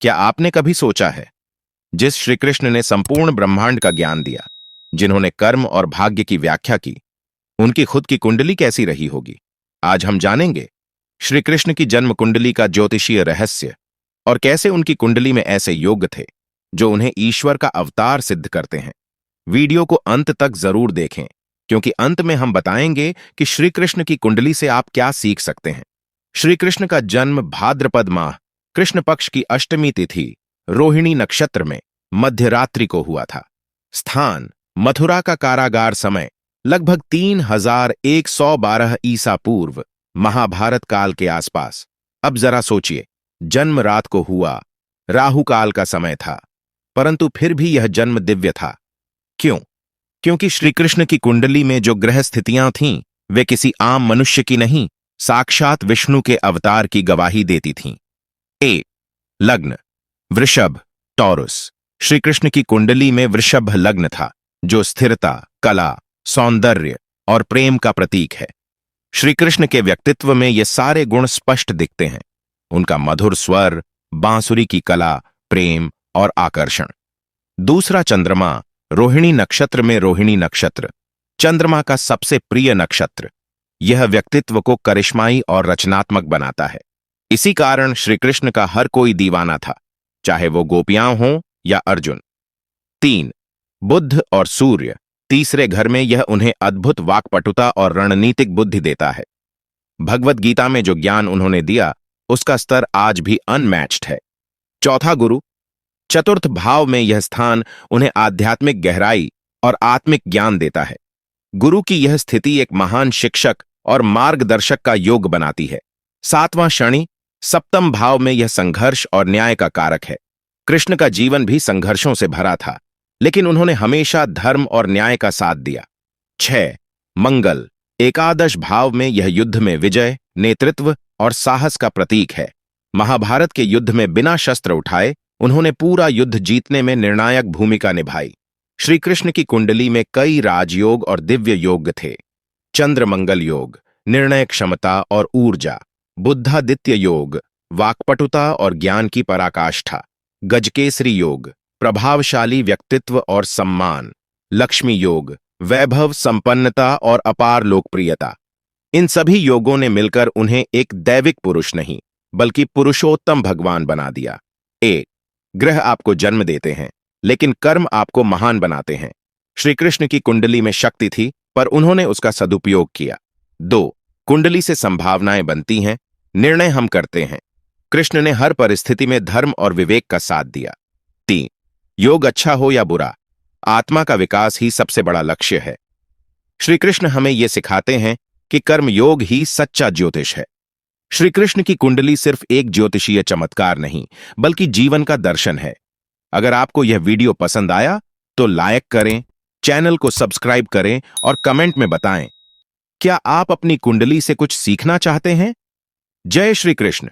क्या आपने कभी सोचा है, जिस श्री कृष्ण ने संपूर्ण ब्रह्मांड का ज्ञान दिया, जिन्होंने कर्म और भाग्य की व्याख्या की, उनकी खुद की कुंडली कैसी रही होगी? आज हम जानेंगे श्री कृष्ण की जन्म कुंडली का ज्योतिषीय रहस्य और कैसे उनकी कुंडली में ऐसे योग थे जो उन्हें ईश्वर का अवतार सिद्ध करते हैं। वीडियो को अंत तक जरूर देखें, क्योंकि अंत में हम बताएंगे कि श्री कृष्ण की कुंडली से आप क्या सीख सकते हैं। श्री कृष्ण का जन्म भाद्रपद माह कृष्ण पक्ष की अष्टमी तिथि रोहिणी नक्षत्र में मध्यरात्रि को हुआ था। स्थान मथुरा का कारागार। समय लगभग 3112 ईसा पूर्व, महाभारत काल के आसपास। अब जरा सोचिए, जन्म रात को हुआ, राहु काल का समय था, परंतु फिर भी यह जन्म दिव्य था। क्यों? क्योंकि श्री कृष्ण की कुंडली में जो ग्रह स्थितियां थीं, वे किसी आम मनुष्य की नहीं, साक्षात विष्णु के अवतार की गवाही देती थीं। ए लग्न वृषभ टॉरस। श्री कृष्ण की कुंडली में वृषभ लग्न था, जो स्थिरता, कला, सौंदर्य और प्रेम का प्रतीक है। श्री कृष्ण के व्यक्तित्व में ये सारे गुण स्पष्ट दिखते हैं। उनका मधुर स्वर, बांसुरी की कला, प्रेम और आकर्षण। दूसरा चंद्रमा रोहिणी नक्षत्र में रोहिणी नक्षत्र, चंद्रमा का सबसे प्रिय नक्षत्र। यह व्यक्तित्व को करिश्माई और रचनात्मक बनाता है। इसी कारण श्री कृष्ण का हर कोई दीवाना था, चाहे वो गोपियां हों या अर्जुन। 3 बुध और सूर्य। तीसरे घर में यह उन्हें अद्भुत वाक्पटुता और रणनीतिक बुद्धि देता है। भगवत गीता में जो ज्ञान उन्होंने दिया, उसका स्तर आज भी अनमैच्ड है। चौथा गुरु। चतुर्थ भाव में यह स्थान उन्हें आध्यात्मिक गहराई और आत्मिक ज्ञान देता है। गुरु की यह स्थिति एक महान शिक्षक और मार्गदर्शक का योग बनाती है। सातवां शनि। सप्तम भाव में यह संघर्ष और न्याय का कारक है। कृष्ण का जीवन भी संघर्षों से भरा था, लेकिन उन्होंने हमेशा धर्म और न्याय का साथ दिया। 6 मंगल। एकादश भाव में यह युद्ध में विजय, नेतृत्व और साहस का प्रतीक है। महाभारत के युद्ध में बिना शस्त्र उठाए उन्होंने पूरा युद्ध जीतने में निर्णायक भूमिका निभाई। श्री कृष्ण की कुंडली में कई राजयोग और दिव्य योग थे। चंद्र मंगल योग, निर्णय क्षमता और ऊर्जा। बुद्धादित्य योग, वाक्पटुता और ज्ञान की पराकाष्ठा। गजकेसरी योग, प्रभावशाली व्यक्तित्व और सम्मान। लक्ष्मी योग, वैभव, संपन्नता और अपार लोकप्रियता। इन सभी योगों ने मिलकर उन्हें एक दैविक पुरुष नहीं, बल्कि पुरुषोत्तम भगवान बना दिया। 1 ग्रह आपको जन्म देते हैं, लेकिन कर्म आपको महान बनाते हैं। श्री कृष्ण की कुंडली में शक्ति थी, पर उन्होंने उसका सदुपयोग किया। 2 कुंडली से संभावनाएं बनती हैं, निर्णय हम करते हैं। कृष्ण ने हर परिस्थिति में धर्म और विवेक का साथ दिया। 3 योग अच्छा हो या बुरा, आत्मा का विकास ही सबसे बड़ा लक्ष्य है। श्री कृष्ण हमें यह सिखाते हैं कि कर्म योग ही सच्चा ज्योतिष है। श्री कृष्ण की कुंडली सिर्फ एक ज्योतिषीय चमत्कार नहीं, बल्कि जीवन का दर्शन है। अगर आपको यह वीडियो पसंद आया तो लाइक करें, चैनल को सब्सक्राइब करें और कमेंट में बताएं, क्या आप अपनी कुंडली से कुछ सीखना चाहते हैं? जय श्री कृष्ण।